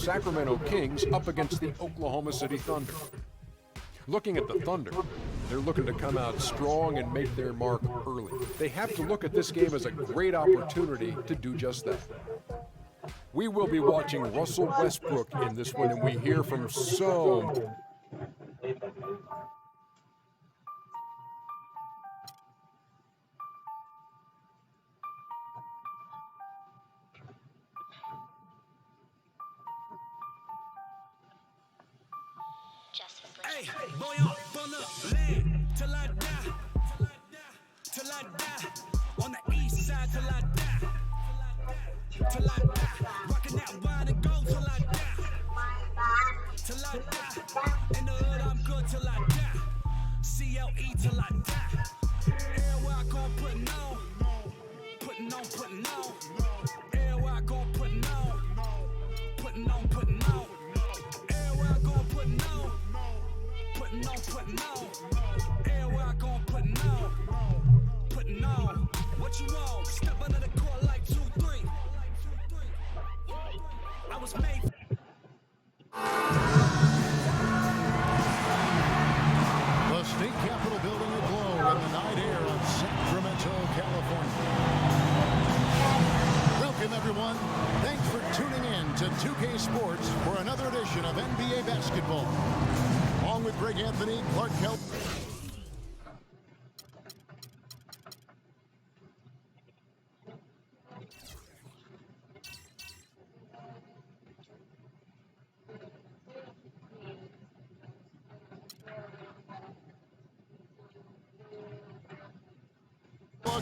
Sacramento Kings up against the Oklahoma City Thunder. Looking at the Thunder, they're looking to come out strong and make their mark early. They have to look at this game as a great opportunity to do just that. We will be watching Russell Westbrook in this one, and we hear from so Hey, boy, up on the land till I die, till I die, on the east side till I die, till I die, rocking that wine and gold till I die, till I die, in the hood I'm good till I die, CLE till I die, everywhere I go putting on, putting on, putting on, everywhere I go putting on, putting on, putting on, everywhere I go putting on. Putting on, everywhere I go, putting on, what you want? Step under the court like 2-3. I was made. The state capitol building aglow in the night air of Sacramento, California. Welcome, everyone. Thanks for tuning in to 2K Sports for another edition of NBA basketball. Along with Greg Anthony, Clark Kelp.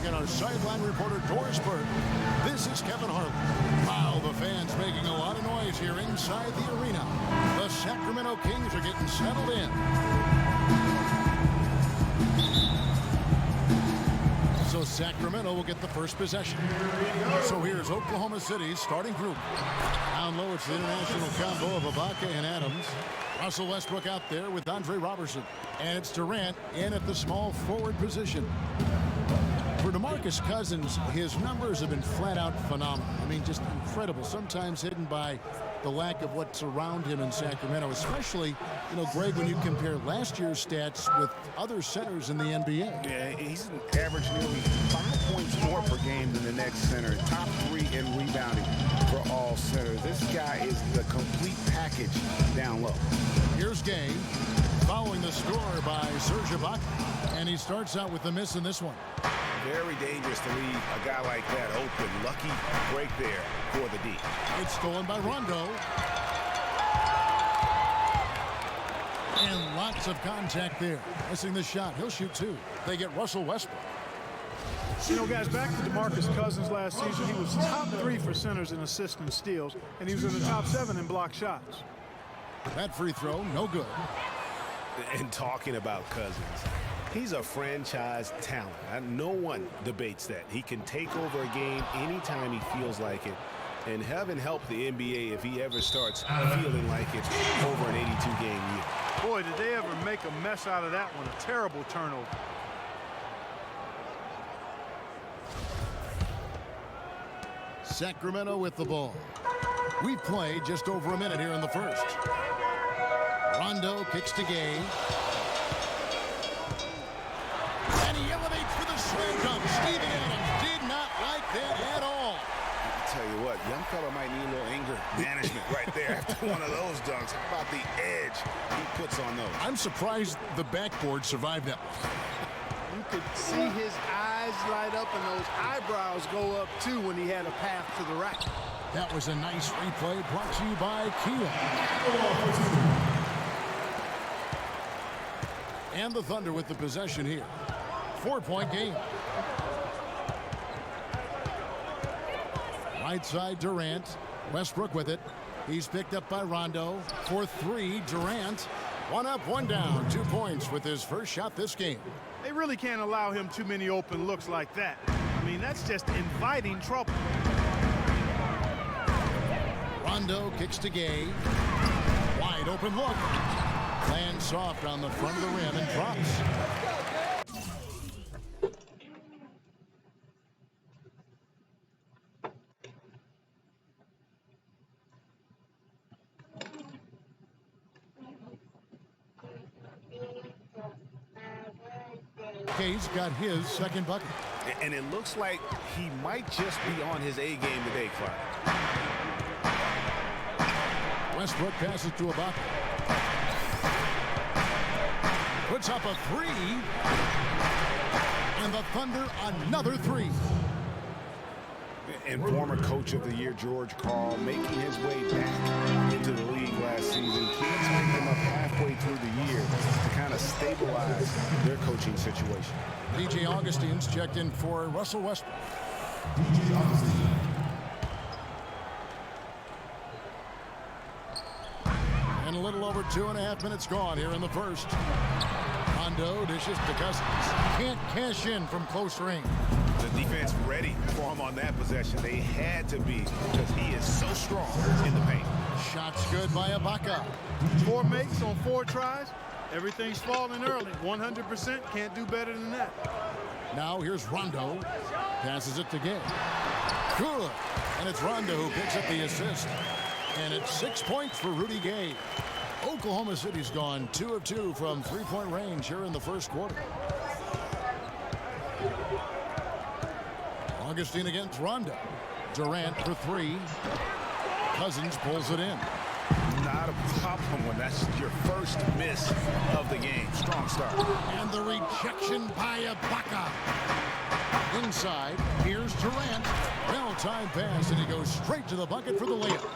And our sideline reporter, Doris Burke. This is Kevin Harlan. Wow, the fans making a lot of noise here inside the arena. The Sacramento Kings are getting settled in. So Sacramento will get the first possession. So here's Oklahoma City's starting group. Down low, it's the international combo of Ibaka and Adams. Russell Westbrook out there with Andre Robertson. And it's Durant in at the small forward position. For DeMarcus Cousins, his numbers have been flat out phenomenal. I mean, just incredible. Sometimes hidden by the lack of what's around him in Sacramento, especially, Greg, when you compare last year's stats with other centers in the NBA. Yeah, he's an average nearly 5 points more per game than the next center. Top 3 in rebounding for all centers. This guy is the complete package down low. Here's Gay, following the score by Serge Ibaka, and he starts out with a miss in this one. Very dangerous to leave a guy like that open. Lucky break there for the D. It's stolen by Rondo. And lots of contact there. Missing the shot. He'll shoot 2. They get Russell Westbrook. Guys, back to DeMarcus Cousins last season. He was top 3 for centers in assists and steals, and he was in the top 7 in block shots. That free throw, no good. And talking about Cousins, he's a franchise talent. No one debates that. He can take over a game anytime he feels like it. And heaven help the NBA if he ever starts feeling like it's over an 82-game year. Boy, did they ever make a mess out of that one. A terrible turnover. Sacramento with the ball. We've played just over a minute here in the first. Rondo kicks to Gay. And he elevates for the slam dunk. Steven Adams did not like that at all. I tell you what, young fella might need a little anger management right there after one of those dunks. How about the edge he puts on those? I'm surprised the backboard survived that one. You could see his eyes light up and those eyebrows go up too when he had a path to the rack. That was a nice replay brought to you by Kia. And the Thunder with the possession here. 4-point game. Right side, Durant. Westbrook with it. He's picked up by Rondo. For 3, Durant. 1 up, 1 down. 2 points with his first shot this game. They really can't allow him too many open looks like that. I mean, that's just inviting trouble. Rondo kicks to Gay. Wide open look. Lands soft on the front of the rim and drops. Gay's got his second bucket. And it looks like he might just be on his A game today, Clark. Westbrook passes to Ibaka. Puts up a three. And the Thunder another three. And former Coach of the Year George Karl making his way back into the league last season. Kings picked him up halfway through the year to kind of stabilize their coaching situation. DJ Augustine's checked in for Russell Westbrook. And a little over 2.5 minutes gone here in the first. Rondo dishes to Cousins. Can't cash in from close range. The defense ready for him on that possession. They had to be because he is so strong in the paint. Shots good by Ibaka. 4 makes on 4 tries. Everything's falling early. 100%. Can't do better than that. Now here's Rondo. Passes it to Gay. Good. And it's Rondo who picks up the assist. And it's 6 points for Rudy Gay. Oklahoma City's gone 2 of 2 from three-point range here in the first quarter. Augustine against Rondo. Durant for 3. Cousins pulls it in. Not a problem when that's your first miss of the game. Strong start. And the rejection by Ibaka. Inside, here's Durant. Well-timed pass, and he goes straight to the bucket for the layup.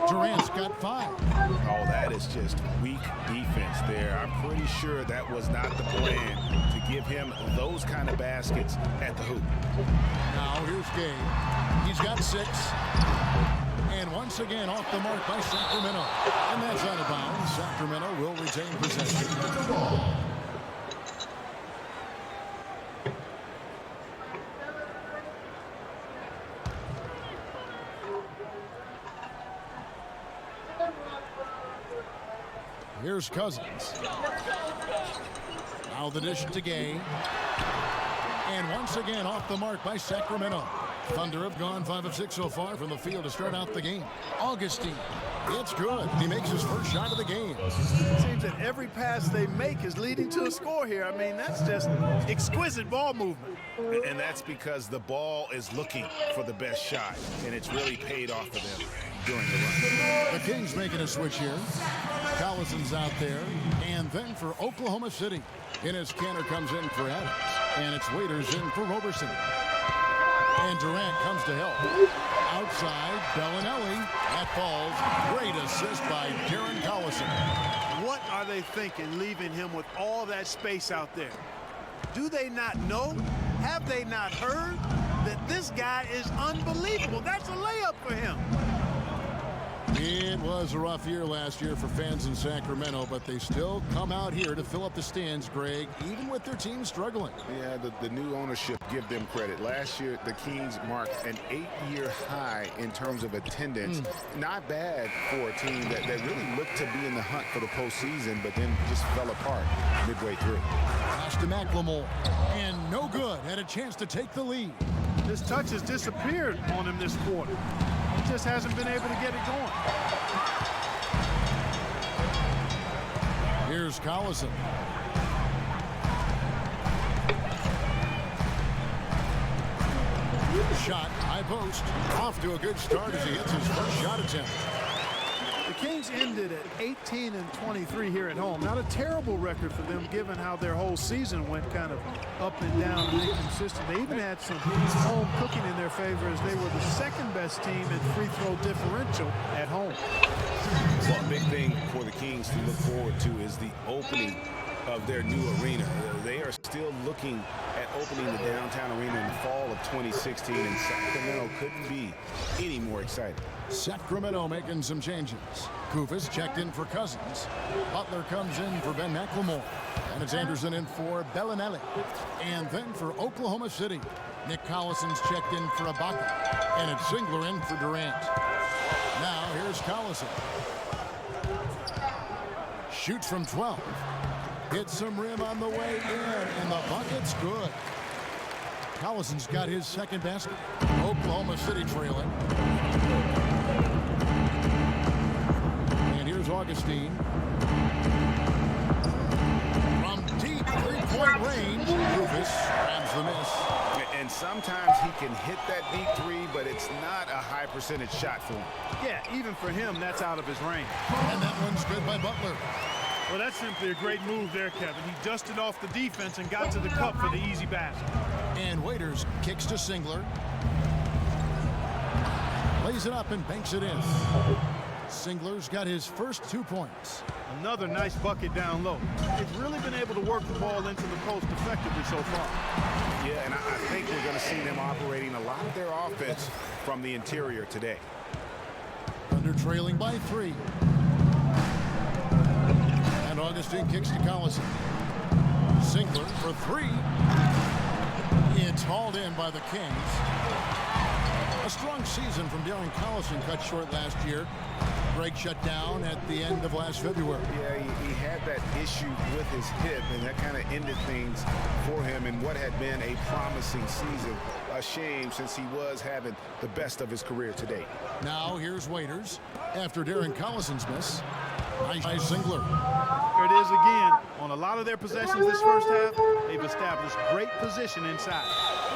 Durant's got 5. Oh, that is just weak defense there. I'm pretty sure that was not the plan to give him those kind of baskets at the hoop. Now here's Gay. He's got 6. And once again off the mark by Sacramento. And that's out of bounds. Sacramento will retain possession. Here's Cousins. Now the dish to Gay. And once again off the mark by Sacramento. Thunder have gone 5 of 6 so far from the field to start out the game. Augustine. It's good. He makes his first shot of the game. It seems that every pass they make is leading to a score here. I mean, that's just exquisite ball movement. And that's because the ball is looking for the best shot. And it's really paid off for them during the run. The Kings making a switch here. Collison's out there. And then for Oklahoma City. Enes Kanter comes in for Adams. And it's Waiters in for Roberson. And Durant comes to help. Outside, Bellinelli. That falls. Great assist by Darren Collison. What are they thinking, leaving him with all that space out there? Do they not know? Have they not heard that this guy is unbelievable? That's a layup for him. It was a rough year last year for fans in Sacramento, but they still come out here to fill up the stands, Greg, even with their team struggling. Yeah, the new ownership give them credit. Last year, the Kings marked an 8-year high in terms of attendance. Not bad for a team that really looked to be in the hunt for the postseason, but then just fell apart midway through. Pass to McLemore, and no good. Had a chance to take the lead. This touch has disappeared on him this quarter. He just hasn't been able to get it going. Here's Collison. Shot, high post. Off to a good start as he hits his first shot attempt. The Kings ended at 18-23 here at home. Not a terrible record for them given how their whole season went kind of up and down and inconsistent. They even had some home cooking in their favor as they were the second best team in free throw differential at home. Well, a big thing for the Kings to look forward to is the opening of their new arena. They are still looking at opening the downtown arena in the fall of 2016, and Sacramento couldn't be any more excited. Sacramento making some changes. Kufis checked in for Cousins. Butler comes in for Ben McLemore. And it's Anderson in for Bellinelli. And then for Oklahoma City, Nick Collison's checked in for Ibaka. And it's Singler in for Durant. Now here's Collison. Shoots from 12. Hits some rim on the way in, and the bucket's good. Collison's got his second basket. Oklahoma City trailing. And here's Augustine. From deep three-point range, Kufis grabs the miss. And sometimes he can hit that deep three, but it's not a high percentage shot for him. Yeah, even for him, that's out of his range. And that one's good by Butler. Well, that's simply a great move there, Kevin. He dusted off the defense and got to the cup for the easy basket. And Waiters kicks to Singler. Lays it up and banks it in. Singler's got his first 2 points. Another nice bucket down low. They've really been able to work the ball into the post effectively so far. Yeah, and I think we're going to see them operating a lot of their offense from the interior today. Thunder trailing by 3. And Augustine kicks to Collison. Singler for 3. It's hauled in by the Kings. A strong season from Darren Collison cut short last year. Greg shut down at the end of last February. Yeah, he had that issue with his hip, and that kind of ended things for him in what had been a promising season. A shame, since he was having the best of his career to date. Now here's Waiters after Darren Collison's miss. Nice Singler. Here it is again. On a lot of their possessions this first half, they've established great position inside.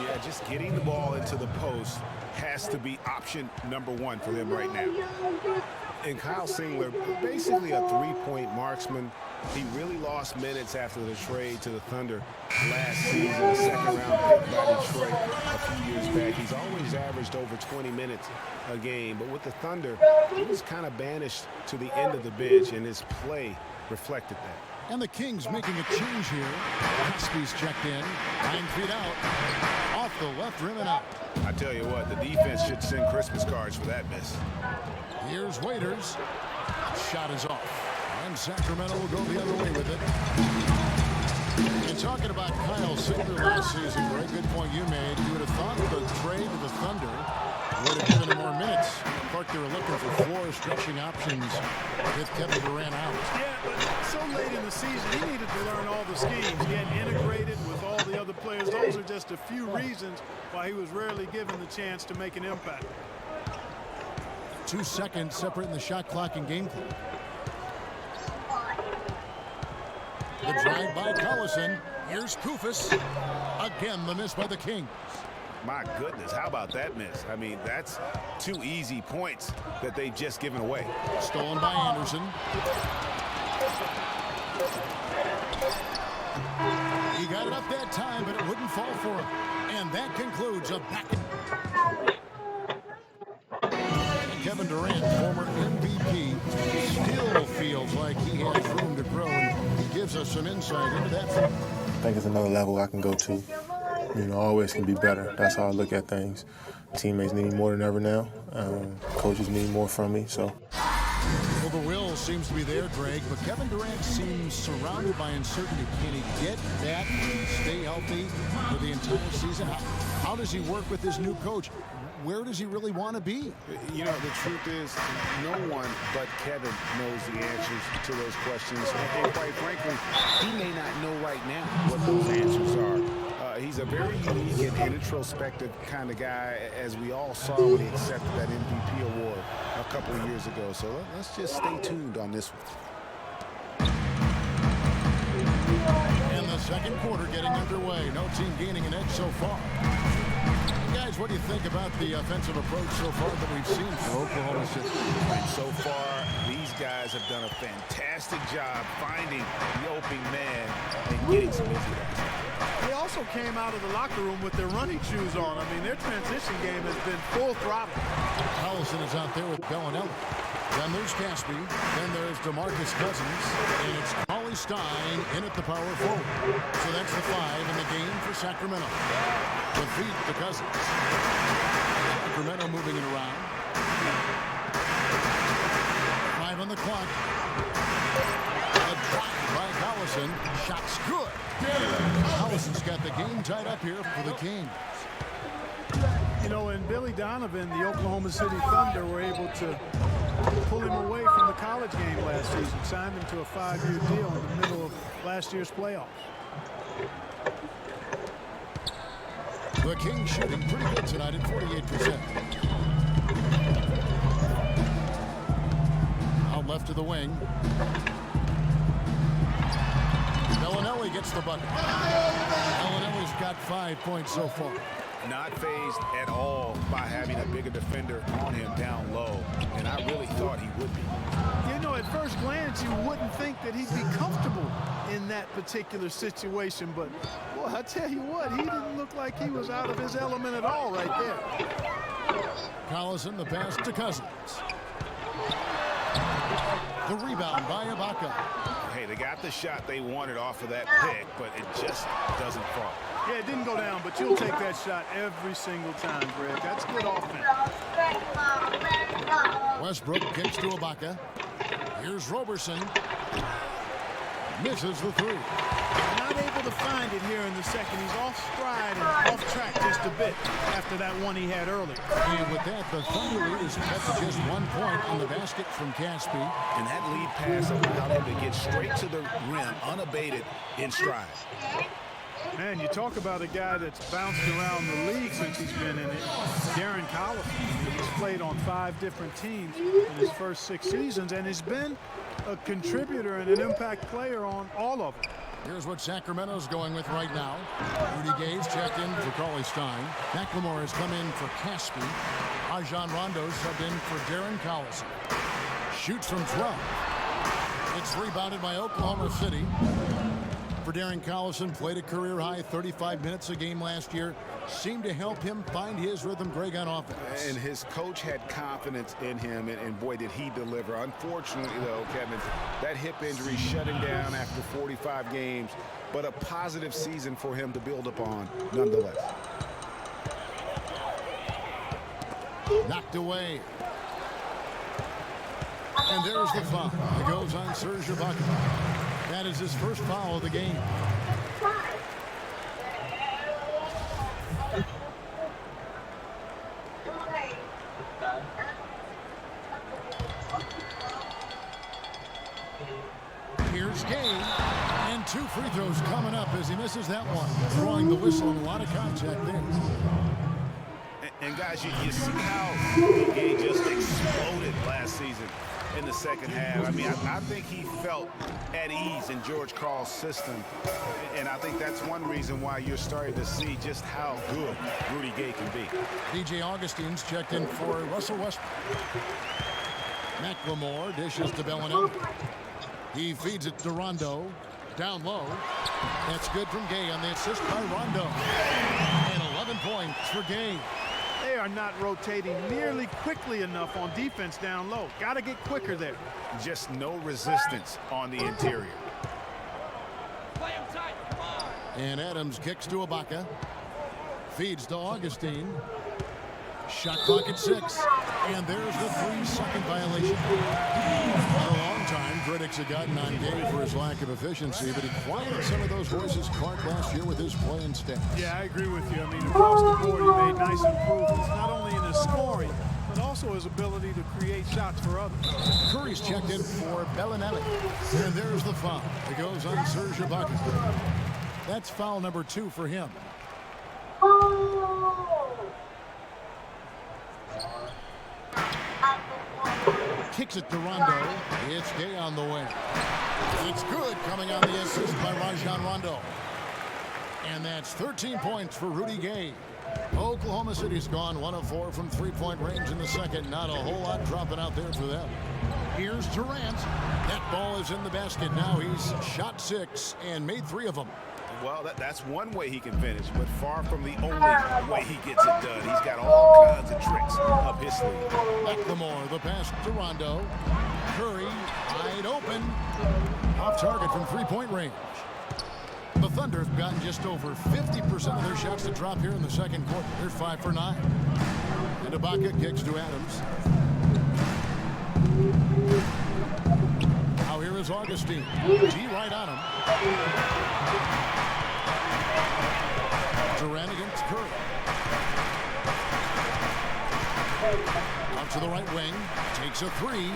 Yeah, just getting the ball into the post has to be option number 1 for them right now. And Kyle Singler, basically a three-point marksman. He really lost minutes after the trade to the Thunder last season, a second-round pick by Detroit a few years back. He's always averaged over 20 minutes a game, but with the Thunder, he was kind of banished to the end of the bench, and his play reflected that. And the Kings making a change here. Caspi's checked in, 9 feet out, off the left rim and out. I tell you what, the defense should send Christmas cards for that miss. Here's Waiters. Shot is off. And Sacramento will go the other way with it. And talking about Kyle Singler last season, Greg, good point you made. You would have thought the trade to the Thunder would have given him more minutes. Clark, they were looking for floor stretching options with Kevin Durant out. Yeah, but so late in the season, he needed to learn all the schemes, get integrated with all the other players. Those are just a few reasons why he was rarely given the chance to make an impact. 2 seconds separating the shot clock and game clock. The drive by Collison. Here's Kufis. Again, the miss by the Kings. My goodness, how about that miss? I mean, that's 2 easy points that they've just given away. Stolen by Anderson. He got it up that time, but it wouldn't fall for him. And that concludes a back. Kevin Durant, former MVP, still feels like he has room to grow, and he gives us some insight into that. I think it's another level I can go to. You know, always can be better. That's how I look at things. Teammates need me more than ever now. Coaches need more from me, so. Well, the will seems to be there, Greg, but Kevin Durant seems surrounded by uncertainty. Can he get that and stay healthy for the entire season? How does he work with his new coach? Where does he really want to be? You know, the truth is, no one but Kevin knows the answers to those questions. And quite frankly, he may not know right now what those answers are. He's a very unique and introspective kind of guy, as we all saw when he accepted that MVP award a couple of years ago. So let's just stay tuned on this one. And the second quarter getting underway. No team gaining an edge so far. Guys, what do you think about the offensive approach so far that we've seen from Oklahoma City? And so far, these guys have done a fantastic job finding the open man and getting some easy. They also came out of the locker room with their running shoes on. I mean, their transition game has been full throttle. Collison is out there with Bellinelli. Then there's Caspi. Then there's DeMarcus Cousins. And it's Cauley Stein in at the power forward. So that's the 5 in the game for Sacramento. The feet to Cousins. Sacramento moving it around. 5 on the clock. A drive by Collison. Shot's good. Collison's got the game tied up here for the Kings. You know, and Billy Donovan, the Oklahoma City Thunder, were able to pull him away from the college game last season, signed him to a 5-year deal in the middle of last year's playoffs. The Kings shooting pretty good tonight at 48%. Out left to the wing. Bellinelli gets the bucket. Bellinelli's got 5 points so far. Not fazed at all by having a bigger defender on him down low, and I really thought he would be. You know, at first glance, you wouldn't think that he'd be comfortable in that particular situation, but, boy, I tell you what, he didn't look like he was out of his element at all right there. Collison, the pass to Cousins. The rebound by Ibaka. Hey, they got the shot they wanted off of that pick, but it just doesn't fall. Yeah, it didn't go down, but you'll take that shot every single time, Greg. That's good offense. Westbrook kicks to Ibaka. Here's Roberson. Misses the three. Not able to find it here in the second. He's off stride and off track just a bit after that one he had earlier. And with that, the Thunder lead is cut to just 1 point on the basket from Caspi. And that lead pass allowed him to get straight to the rim unabated in stride. Man, you talk about a guy that's bounced around the league since he's been in it. Darren Collison. He's played on 5 different teams in his first 6 seasons and has been a contributor and an impact player on all of them. Here's what Sacramento's going with right now. Rudy Gay's checked in for Cauley-Stein. McLemore has come in for Caspi. Rajon Rondo subbed in for Darren Collison. Shoots from 12. It's rebounded by Oklahoma City. For Darren Collison, played a career-high 35 minutes a game last year. Seemed to help him find his rhythm, Greg, on offense. And his coach had confidence in him, and boy, did he deliver. Unfortunately, though, Kevin, that hip injury shut him down after 45 games, but a positive season for him to build upon nonetheless. Knocked away. And there's the foul. It goes on Serge Ibaka. That is his first foul of the game. Here's Gay, and 2 free throws coming up as he misses that one. Throwing the whistle and a lot of contact there. And guys, you see how Gay just exploded last season in the second half. I mean, I think he felt at ease in George Karl's system, and I think that's one reason why you're starting to see just how good Rudy Gay can be. DJ Augustine's checked in for Russell Westbrook. McLemore dishes to Bellinelli. He feeds it to Rondo. Down low. That's good from Gay on the assist by Rondo. And 11 points for Gay. They are not rotating nearly quickly enough on defense down low. Got to get quicker there. Just no resistance on the interior. And Adams kicks to Ibaka. Feeds to Augustine. Shot clock at 6. And there's the 3-second violation. For a long time, critics have gotten on Gay for his lack of efficiency, but he quieted some of those voices Clark last year with his play and stats. Yeah, I agree with you. I mean, across the board, he made nice improvements, not only in his scoring, but also his ability to create shots for others. Curry's checked in for Bellinelli. And there's the foul. It goes on Serge Ibaka. That's foul number 2 for him. Kicks it to Rondo. It's Gay on the way. It's good, coming on the assist by Rajon Rondo. And that's 13 points for Rudy Gay. Oklahoma City's gone 1 of 4 from 3-point range in the second. Not a whole lot dropping out there for them. Here's Durant. That ball is in the basket. Now he's shot 6 and made 3 of them. Well, that's one way he can finish, but far from the only way he gets it done. He's got all kinds of tricks up his sleeve. McLemore, the pass to Rondo. Curry, wide open. Off target from 3-point range. The Thunder have gotten just over 50% of their shots to drop here in the second quarter. They're 5 for 9. And Ibaka kicks to Adams. Now here is Augustine. G right on him. Durant against Curry. Out to the right wing. Takes a 3.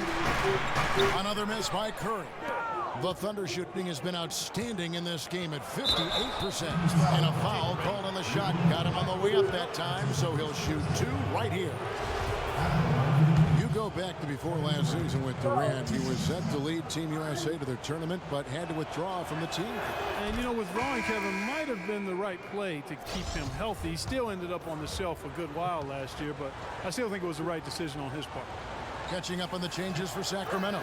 Another miss by Curry. The Thunder shooting has been outstanding in this game at 58%. And a foul called on the shot. Got him on the way up that time, so he'll shoot 2 right here. Hugo go back to before last season with Durant. He was set to lead Team USA to their tournament, but had to withdraw from the team. And, you know, withdrawing, Kevin, might have been the right play to keep him healthy. He still ended up on the shelf a good while last year, but I still think it was the right decision on his part. Catching up on the changes for Sacramento.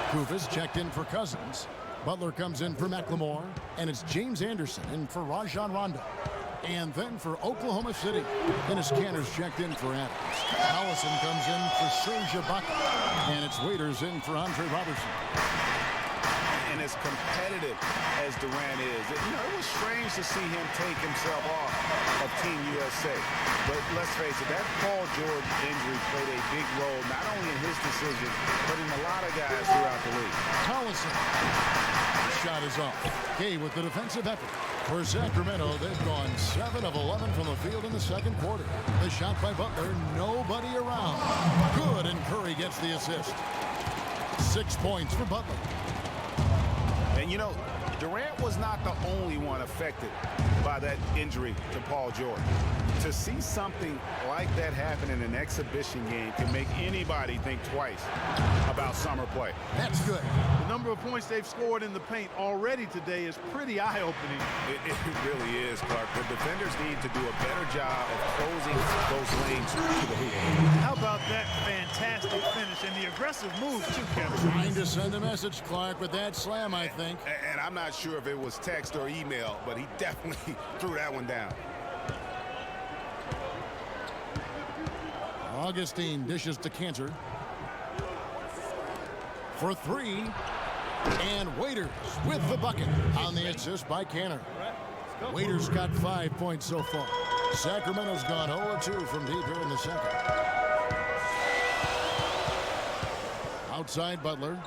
Kufis checked in for Cousins. Butler comes in for McLemore, and it's James Anderson in for Rajon Rondo. And then for Oklahoma City, Dennis Cantor's checked in for Adams. Allison comes in for Serge Ibaka, and it's Waiters in for Andre Robertson. And as competitive as Durant is, it was strange to see him take himself off of Team USA. But let's face it, that Paul George injury played a big role, not only in his decision, but in a lot of guys throughout the league. Collison. Shot is off. Kay with the defensive effort. For Sacramento, they've gone 7 of 11 from the field in the second quarter. The shot by Butler, nobody around. Good, and Curry gets the assist. 6 points for Butler. And, you know, Durant was not the only one affected by that injury to Paul George. To see something like that happen in an exhibition game can make anybody think twice about summer play. That's good. The number of points they've scored in the paint already today is pretty eye-opening. It really is, Clark. The defenders need to do a better job of closing those lanes to the hoop. How about that fantastic finish and the aggressive moves, too, Kevin? Trying to send a message, Clark, with that slam, I think. And I'm not sure if it was text or email, but he definitely threw that one down. Augustine dishes to Cantor. For 3. And Waiters with the bucket on the assist by Cantor. Waiters got 5 points so far. Sacramento's gone 0-2 from deep here in the second. Outside Butler.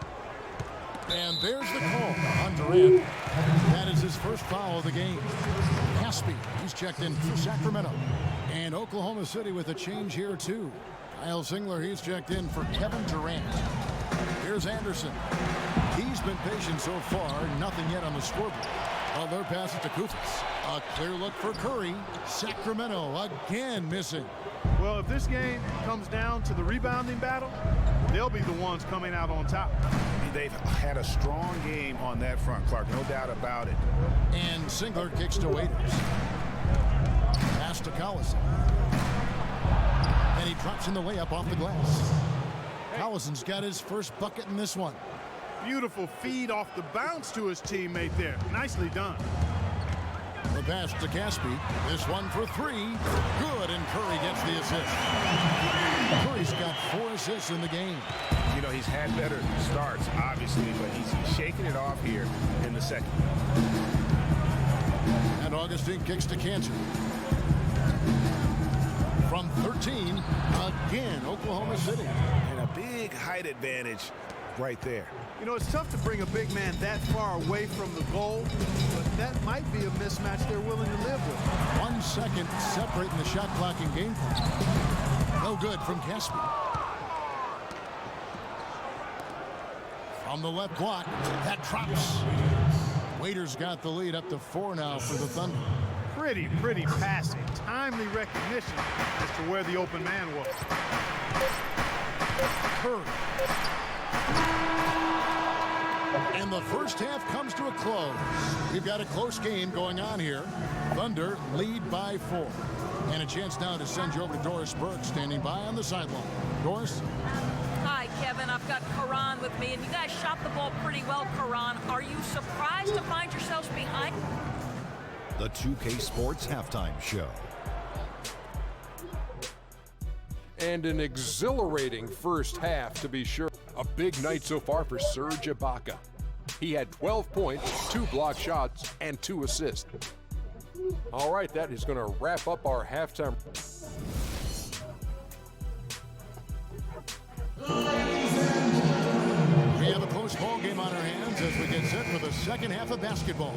And there's the call on Durant. That is his first foul of the game. Caspi, he's checked in for Sacramento. And Oklahoma City with a change here, too. Kyle Singler, he's checked in for Kevin Durant. Here's Anderson. He's been patient so far. Nothing yet on the scoreboard. Butler passes to Kufis. A clear look for Curry. Sacramento again missing. Well, if this game comes down to the rebounding battle, they'll be the ones coming out on top. They've had a strong game on that front, Clark. No doubt about it. And Singler kicks to Waiters. Pass to Collison. And he drops in the layup off the glass. Collison's got his first bucket in this one. Beautiful feed off the bounce to his teammate there. Nicely done. The pass to Caspi. This one for 3. Good, and Curry gets the assist. Curry's got 4 assists in the game. You know, he's had better starts, obviously, but he's shaking it off here in the second. And Augustine kicks to Cantor. From 13, again, Oklahoma City. And a big height advantage right there. You know, it's tough to bring a big man that far away from the goal, but that might be a mismatch they're willing to live with. 1 second separating the shot clock and game clock. No good from Caspi. From the left block, that drops. Waiters got the lead up to 4 now for the Thunder. Pretty passing. Timely recognition as to where the open man was. Curry. And the first half comes to a close. We've got a close game going on here. Thunder lead by 4. And a chance now to send you over to Doris Burke, standing by on the sideline. Doris? Hi, Kevin. I've got Karan with me, and you guys shot the ball pretty well, Karan. Are you surprised to find yourselves behind? The 2K Sports Halftime Show. And an exhilarating first half, to be sure. A big night so far for Serge Ibaka. He had 12 points, 2 block shots, and 2 assists. All right, that is going to wrap up our halftime. We have a close ball game on our hands as we get set for the second half of basketball.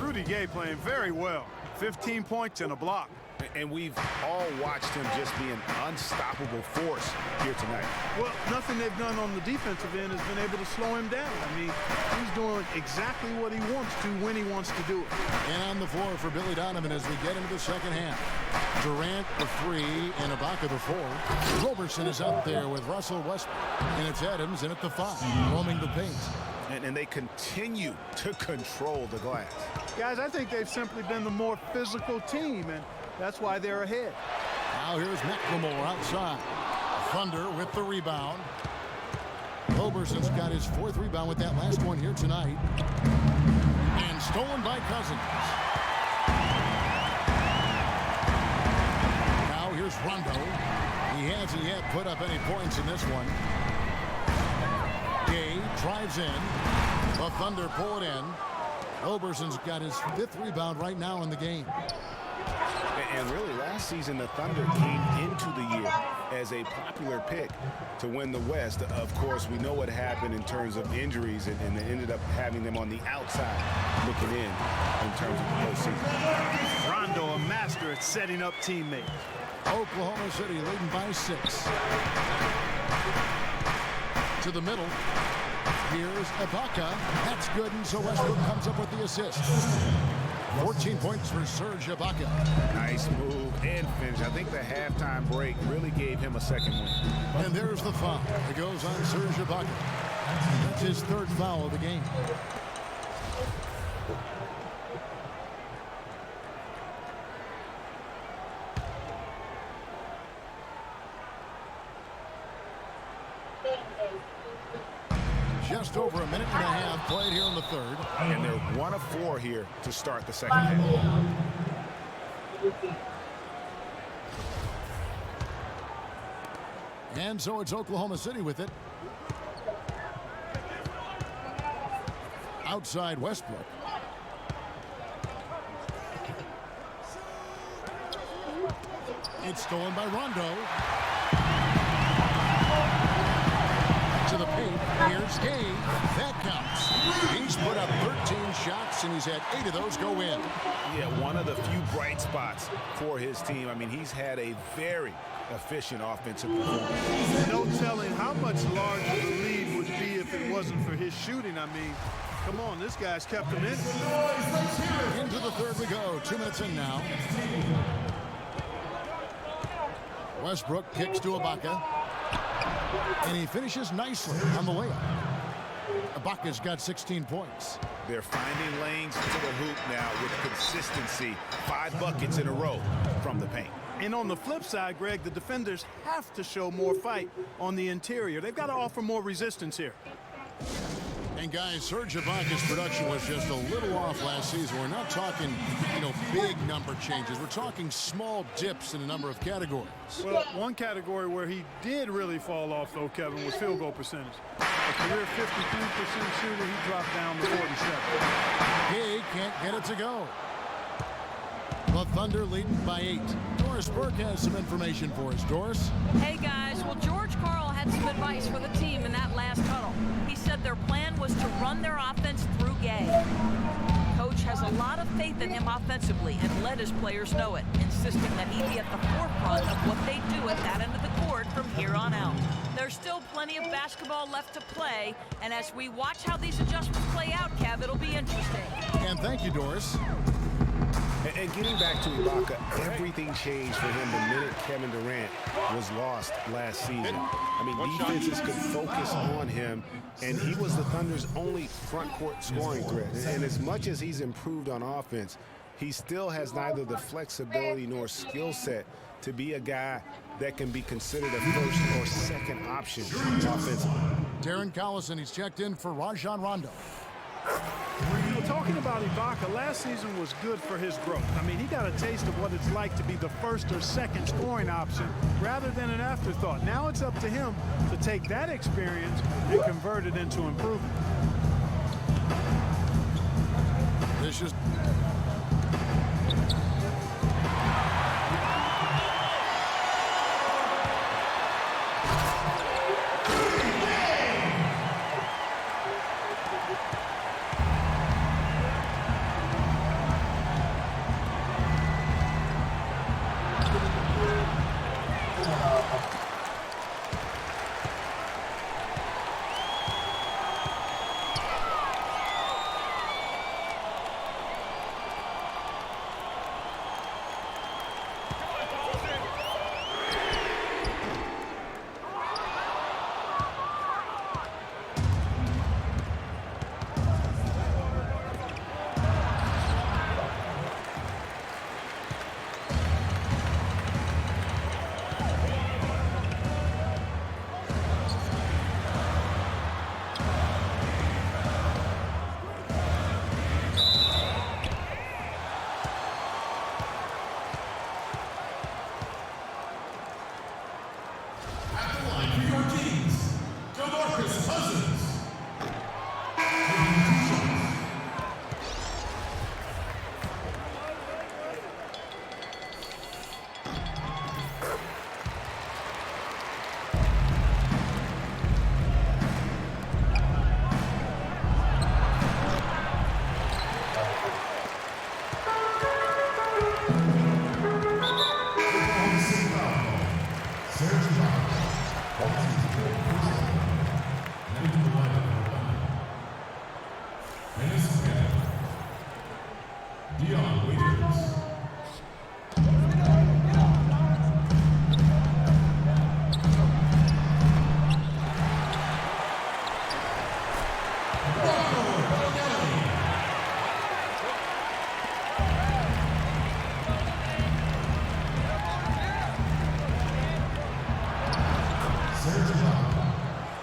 Rudy Gay playing very well. 15 points and a block. And we've all watched him just be an unstoppable force here tonight. Well, nothing they've done on the defensive end has been able to slow him down. I mean, he's doing exactly what he wants to when he wants to do it. And on the floor for Billy Donovan as we get into the second half. Durant the 3 and Ibaka the 4. Roberson is out there with Russell Westbrook. And it's Adams in at the 5, roaming the paint. And they continue to control the glass. Guys, I think they've simply been the more physical team, and that's why they're ahead. Now here's McLemore outside. Thunder with the rebound. Roberson's got his 4th rebound with that last one here tonight. And stolen by Cousins. Now here's Rondo. He hasn't yet put up any points in this one. Gay drives in. The Thunder pull it in. Roberson's got his 5th rebound right now in the game. And really, last season, the Thunder came into the year as a popular pick to win the West. Of course, we know what happened in terms of injuries, and they ended up having them on the outside looking in terms of the postseason. Rondo, a master at setting up teammates. Oklahoma City leading by 6. To the middle. Here's Ibaka. That's good, and so Westbrook comes up with the assist. 14 points for Serge Ibaka. Nice move and finish. I think the halftime break really gave him a second win. And there's the foul. It goes on Serge Ibaka. That's his 3rd foul of the game. Just over a minute and a half played here in the 3rd. And they're 1 of 4 here to start the second half. And so it's Oklahoma City with it. Outside Westbrook. It's stolen by Rondo. To the paint. Here's Gay. That counts. He's put up 13 shots, and he's had 8 of those go in. Yeah, one of the few bright spots for his team. I mean, he's had a very efficient offensive performance. No telling how much larger the lead would be if it wasn't for his shooting. I mean, come on, this guy's kept him in. Into the 3rd we go. 2 minutes in now. Westbrook kicks to Ibaka. And he finishes nicely on the layup. Ibaka's got 16 points. They're finding lanes to the hoop now with consistency. 5 buckets in a row from the paint. And on the flip side, Greg, the defenders have to show more fight on the interior. They've got to offer more resistance here. And guys, Serge Ibaka's production was just a little off last season. We're not talking, big number changes. We're talking small dips in a number of categories. Well, one category where he did really fall off, though, Kevin, was field goal percentage. A career 53% shooter, he dropped down to 47. He can't get it to go. The Thunder leading by 8. Doris Burke has some information for us. Doris? Hey, guys. Well, George Karl had some advice for the team in that last huddle. He said their plan was to run their offense through Gay. Coach has a lot of faith in him offensively and let his players know it, insisting that he be at the forefront of what they do at that end of the court from here on out. There's still plenty of basketball left to play, and as we watch how these adjustments play out, Kev, it'll be interesting. And thank you, Doris. And getting back to Ibaka, everything changed for him the minute Kevin Durant was lost last season. I mean, defenses could focus on him, and he was the Thunder's only front court scoring threat. And as much as he's improved on offense, he still has neither the flexibility nor skill set to be a guy that can be considered a first or second option offensively. Darren Collison, he's checked in for Rajon Rondo. Talking about Ibaka, last season was good for his growth. I mean, he got a taste of what it's like to be the first or second scoring option rather than an afterthought. Now it's up to him to take that experience and convert it into improvement. This is...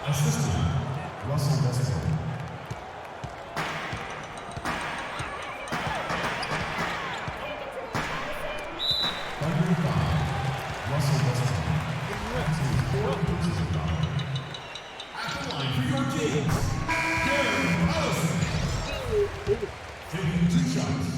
Assistant, Russell Westbrook. Number 5, Russell Westbrook. That's his 4th personal foul. At the line for your Kings, Darren Allison. Taking 2 shots.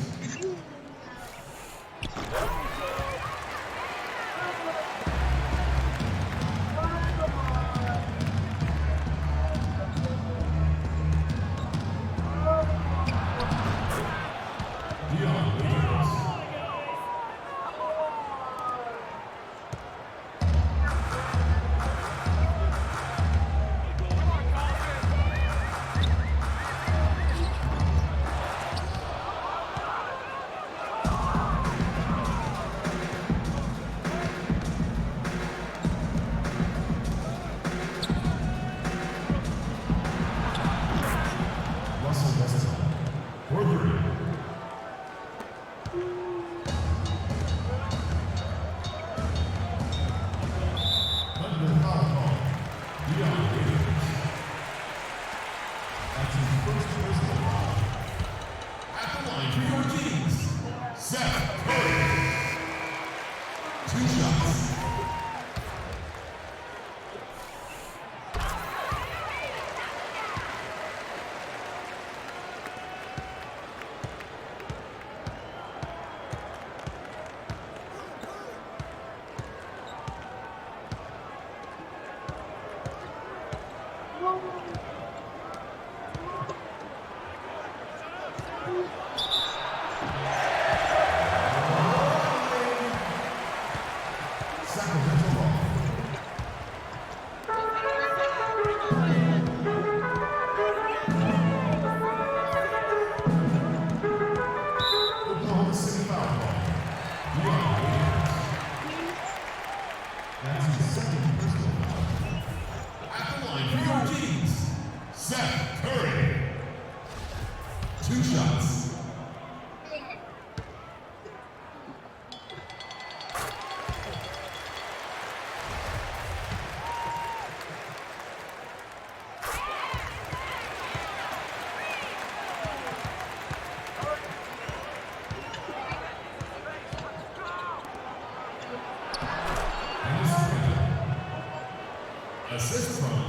Assist from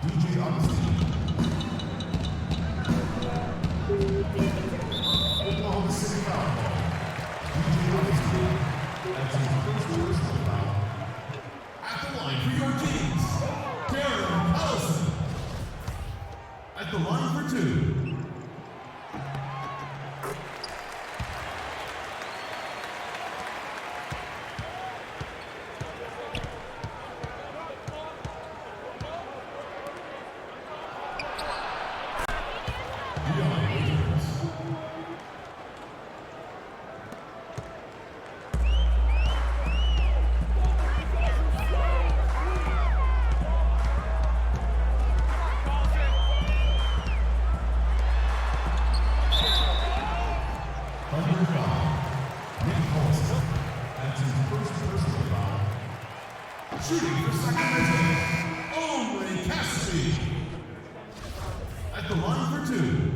DJ Augustine. Oklahoma City foul ball. DJ Augustine. That's his first personal foul. At the line for your Kings, Darren Allison. At the line for 2. Shooting for Sacramento, Onid at the line for 2.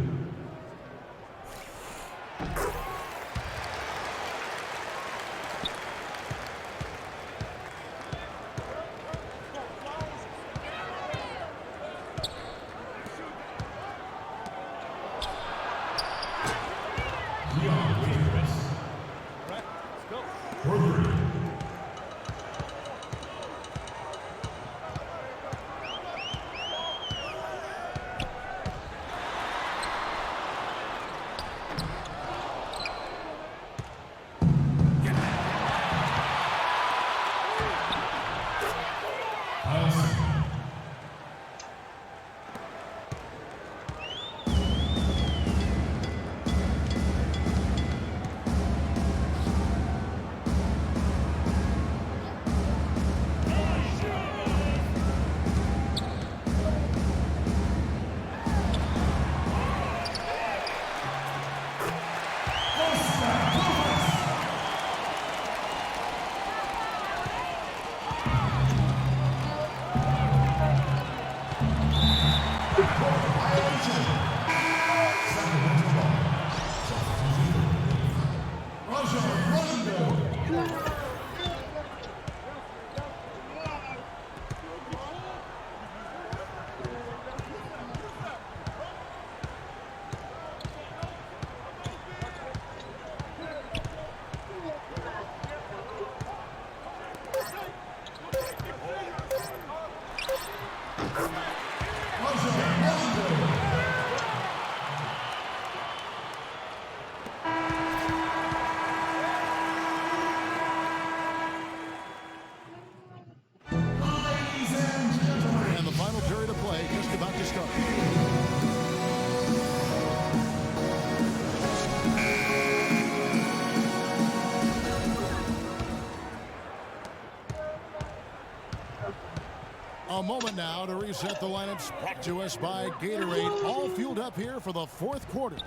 A moment now to reset the lineups, brought to us by Gatorade. All fueled up here for the fourth quarter.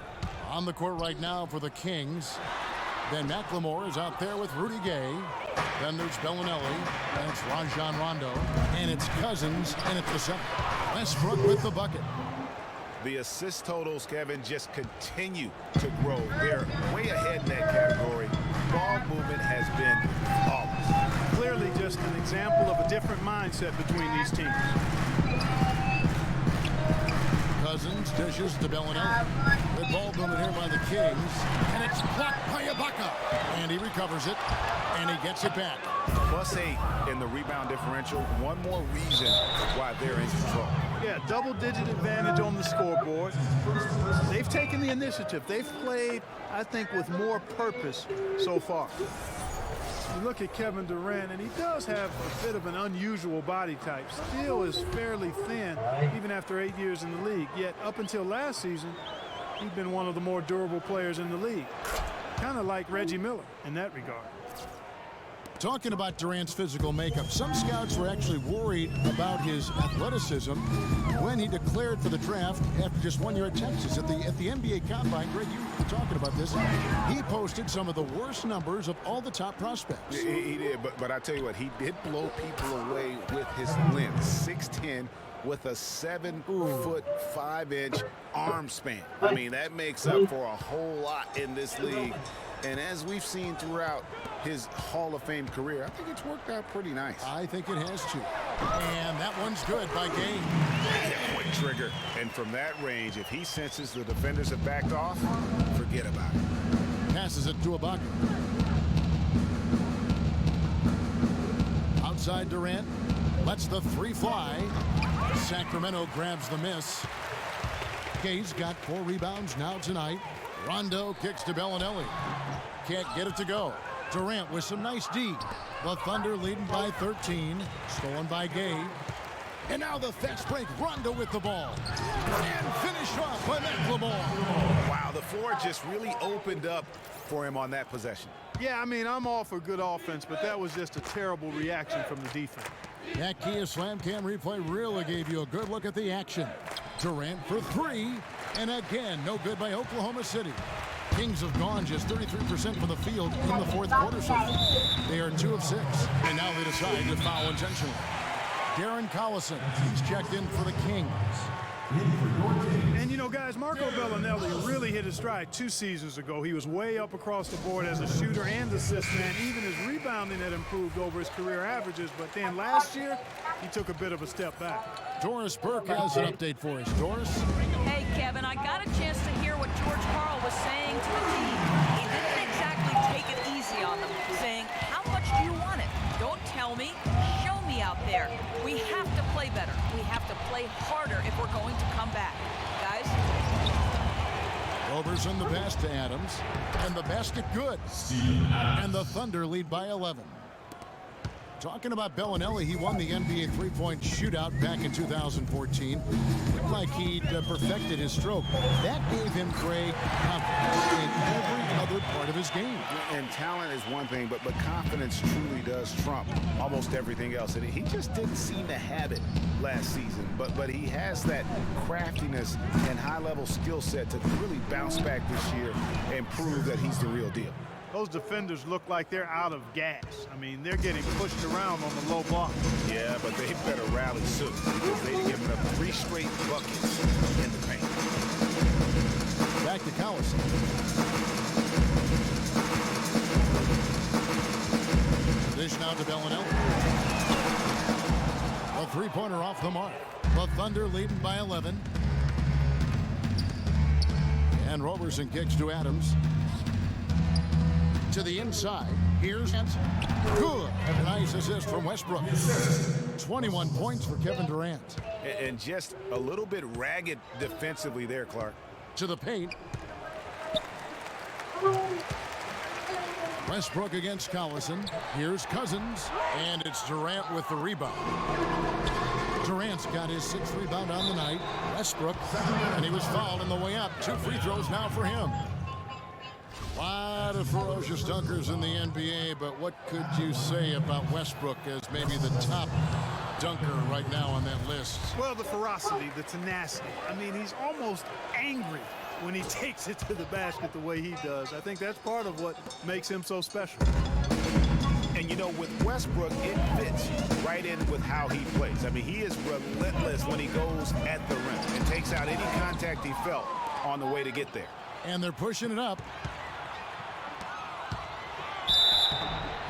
On the court right now for the Kings. Ben McLemore is out there with Rudy Gay. Then there's Bellinelli. And it's Rajon Rondo. And it's Cousins. And it's the center. Westbrook with the bucket. The assist totals, Kevin, just continue to grow. They're way ahead in that category. Ball movement has been flawless. Clearly just an example of a different mindset between these teams. Cousins dishes to Bellinelli. Good ball movement here by the Kings. And it's blocked by Ibaka. And he recovers it. And he gets it back. +8 in the rebound differential. One more reason why they're in control. Yeah, double-digit advantage on the scoreboard. They've taken the initiative. They've played, I think, with more purpose so far. You look at Kevin Durant, and he does have a bit of an unusual body type. Still is fairly thin, even after 8 years in the league. Yet, up until last season, he'd been one of the more durable players in the league. Kind of like Reggie Miller in that regard. Talking about Durant's physical makeup, some scouts were actually worried about his athleticism when he declared for the draft after just 1 year at Texas. At the NBA Combine, Greg, you were talking about this. He posted some of the worst numbers of all the top prospects. He did, but I tell you what, he did blow people away with his length. 6'10", with a 7'5" arm span. I mean, that makes up for a whole lot in this league. And as we've seen throughout his Hall of Fame career, I think it's worked out pretty nice. I think it has to. And that one's good by Gay. Quick trigger. And from that range, if he senses the defenders have backed off, forget about it. Passes it to Ibaka. Outside Durant. Lets the three fly. Sacramento grabs the miss. Gay's got 4 rebounds now tonight. Rondo kicks to Bellinelli. Can't get it to go. Durant with some nice D. The Thunder leading by 13. Stolen by Gay. And now the fast break. Rondo with the ball. And finished off by McLemore. Wow, the floor just really opened up for him on that possession. Yeah, I mean, I'm all for good offense, but that was just a terrible reaction from the defense. That Kia Slam Cam replay really gave you a good look at the action. Durant for 3. And again, no good by Oklahoma City. Kings have gone just 33% from the field in the fourth quarter so far. They are 2 of 6. And now they decide to foul intentionally. Darren Collison, he's checked in for the Kings. And you know, guys, Marco Bellinelli really hit his stride 2 seasons ago. He was way up across the board as a shooter and assist man. Even his rebounding had improved over his career averages. But then last year, he took a bit of a step back. Doris Burke has an update for us. Doris? Hey, Kevin, I got a chance to hear what George Karl was saying to the team. He didn't exactly take it easy on them, saying, how much do you want it? Don't tell me. Show me out there. We have to play better. We have to play harder if we're going to come back. Guys? Roberson the best to Adams. And the basket good. And the Thunder lead by 11. Talking about Bellinelli, he won the NBA three-point shootout back in 2014. Looked like he'd perfected his stroke. That gave him, Craig, confidence in every other part of his game. And talent is one thing, but confidence truly does trump almost everything else. And he just didn't seem to have it last season. But he has that craftiness and high-level skill set to really bounce back this year and prove that he's the real deal. Those defenders look like they're out of gas. I mean, they're getting pushed around on the low block. Yeah, but they better rally soon because they've given up 3 straight buckets in the paint. Back to Collison. Dish now to Bellinelli. A three-pointer off the mark. The Thunder leading by 11. And Roberson kicks to Adams. To the inside. Here's Hansen. Good. A nice assist from Westbrook. 21 points for Kevin Durant. And just a little bit ragged defensively there, Clark. To the paint. Westbrook against Collison. Here's Cousins. And it's Durant with the rebound. Durant's got his 6th rebound on the night. Westbrook. And he was fouled on the way up. 2 free throws now for him. A lot of ferocious dunkers in the NBA, but what could you say about Westbrook as maybe the top dunker right now on that list. Well, the ferocity, the tenacity. I mean, he's almost angry when he takes it to the basket the way he does. I think that's part of what makes him so special. And, you know, with Westbrook, it fits right in with how he plays. I mean, he is relentless when he goes at the rim and takes out any contact he felt on the way to get there. And they're pushing it up.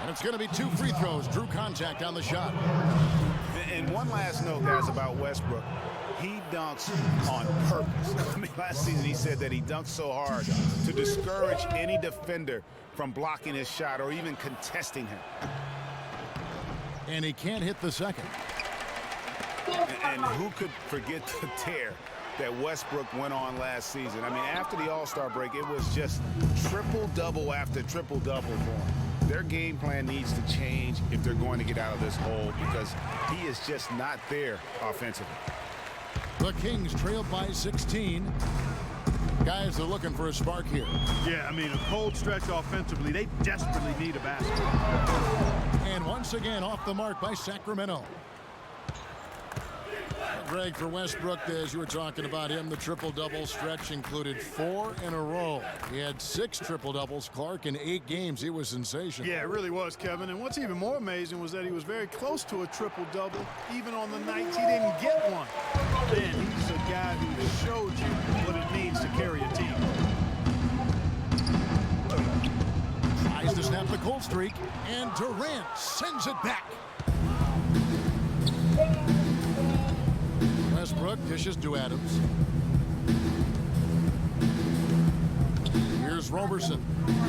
And it's going to be 2 free throws. Drew contact on the shot. And one last note, guys, about Westbrook. He dunks on purpose. I mean, last season he said that he dunks so hard to discourage any defender from blocking his shot or even contesting him. And he can't hit the second. And who could forget the tear that Westbrook went on last season? I mean, after the All-Star break, it was just triple-double after triple-double for him. Their game plan needs to change if they're going to get out of this hole because he is just not there offensively. The Kings trail by 16. Guys, they're looking for a spark here. Yeah, I mean, a cold stretch offensively. They desperately need a basket. And once again, off the mark by Sacramento. Greg, for Westbrook, as you were talking about him, the triple-double stretch included 4 in a row. He had 6 triple-doubles, Clark, in 8 games. He was sensational. Yeah, it really was, Kevin. And what's even more amazing was that he was very close to a triple-double, even on the nights he didn't get one. Man, he's a guy who showed you what it means to carry a team. Tries to snap the cold streak, and Durant sends it back. Westbrook dishes to Adams. Here's Roberson.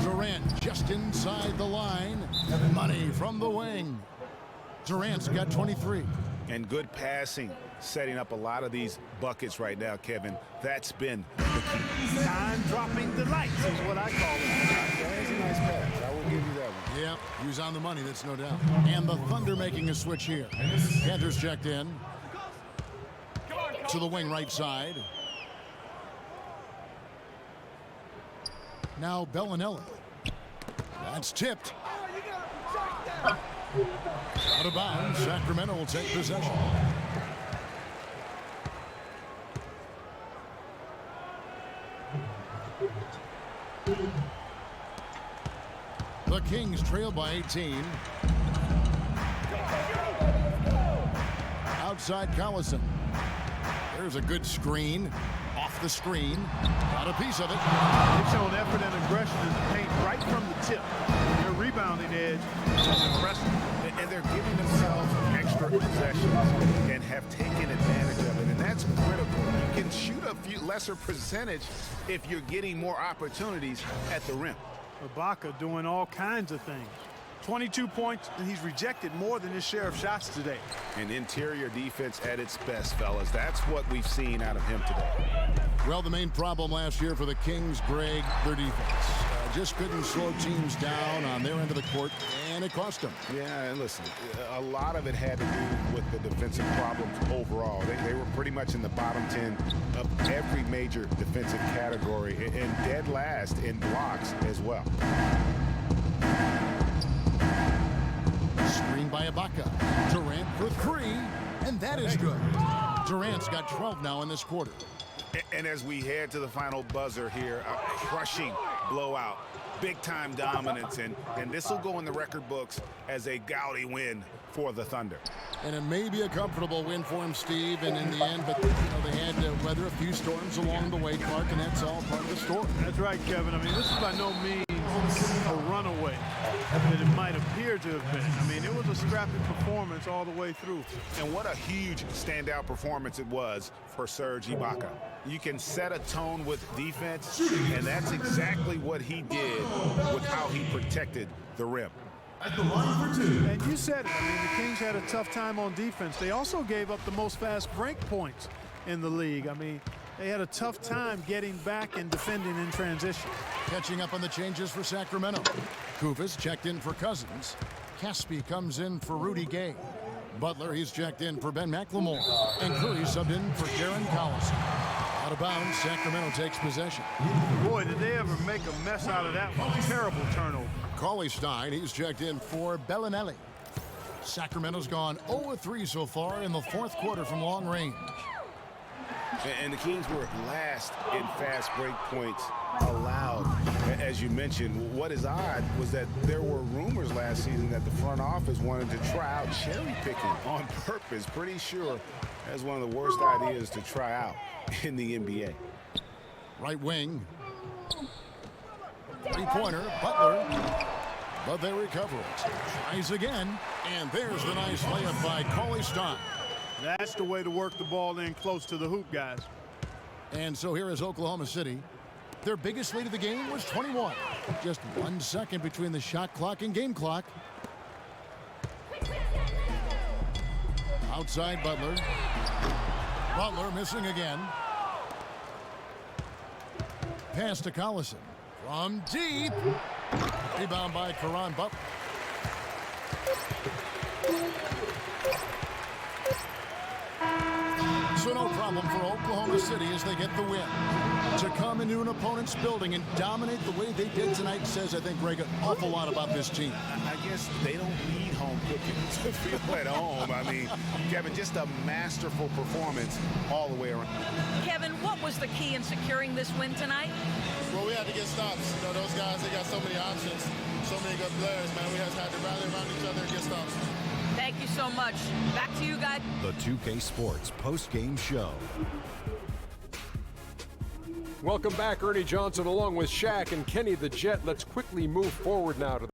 Durant just inside the line. Money from the wing. Durant's got 23. And good passing, setting up a lot of these buckets right now, Kevin. That's been the key. Time-dropping delights is what I call it. That's a nice pass. I will give you that one. Yeah, he was on the money, that's no doubt. And the Thunder making a switch here. Cantor's checked in. To the wing right side. Now Bellinelli. That's tipped. Out of bounds. Sacramento will take possession. The Kings trail by 18. Outside Collison. There's a good screen. Off the screen. Got a piece of it. They've shown effort and aggression in the paint right from the tip. Their rebounding edge is impressive. And they're giving themselves extra possessions and have taken advantage of it. And that's critical. You can shoot a few lesser percentage if you're getting more opportunities at the rim. Ibaka doing all kinds of things. 22 points, and he's rejected more than his share of shots today. And interior defense at its best, fellas. That's what we've seen out of him today. Well, the main problem last year for the Kings, Greg, their defense. Just couldn't slow teams down on their end of the court, and it cost them. Yeah, and listen, a lot of it had to do with the defensive problems overall. They were pretty much in the bottom 10 of every major defensive category and dead last in blocks as well. Screen by Ibaka. Durant for 3, and that is good. Durant's got 12 now in this quarter. And as we head to the final buzzer here, a crushing blowout, big-time dominance, and this will go in the record books as a gaudy win for the Thunder. And it may be a comfortable win for him, Steve, and in the end, but you know, they had to weather a few storms along the way, Clark, and that's all part of the story. That's right, Kevin. I mean, this is by no means a runaway that it might appear to have been. I mean, it was a scrappy performance all the way through. And what a huge standout performance it was for Serge Ibaka. You can set a tone with defense, and that's exactly what he did with how he protected the rim. At the line for 2. And you said it. I mean, the Kings had a tough time on defense. They also gave up the most fast break points in the league. I mean, they had a tough time getting back and defending in transition. Catching up on the changes for Sacramento. Kuvas checked in for Cousins. Caspi comes in for Rudy Gay. Butler, he's checked in for Ben McLemore. And Curry subbed in for Darren Collison. Out of bounds, Sacramento takes possession. Boy, did they ever make a mess out of that one. Terrible turnover. Cauley Stein, he's checked in for Bellinelli. Sacramento's gone 0-3 so far in the fourth quarter from long range. And the Kings were last in fast break points allowed. As you mentioned, what is odd was that there were rumors last season that the front office wanted to try out cherry picking on purpose. Pretty sure that's one of the worst ideas to try out in the NBA. Right wing. Three-pointer, Butler. But they recover it. Tries again. And there's the nice layup by Cauley Stein. That's the way to work the ball in close to the hoop, guys. And so here is Oklahoma City. Their biggest lead of the game was 21. Just 1 second between the shot clock and game clock. Outside Butler. Butler missing again. Pass to Collison. From deep. Rebound by Caron Butler. So no problem for Oklahoma City as they get the win. To come into an opponent's building and dominate the way they did tonight says, I think, Greg, an awful lot about this team. I guess they don't need home cooking to feel at home. I mean, Kevin, just a masterful performance all the way around. Kevin, what was the key in securing this win tonight? Well, we had to get stops. You know, those guys, they got so many options, so many good players, man. We just had to rally around each other and get stops. Thank you so much. Back to you guys. The 2K Sports post-game show. Welcome back, Ernie Johnson, along with Shaq and Kenny the Jet. Let's quickly move forward now to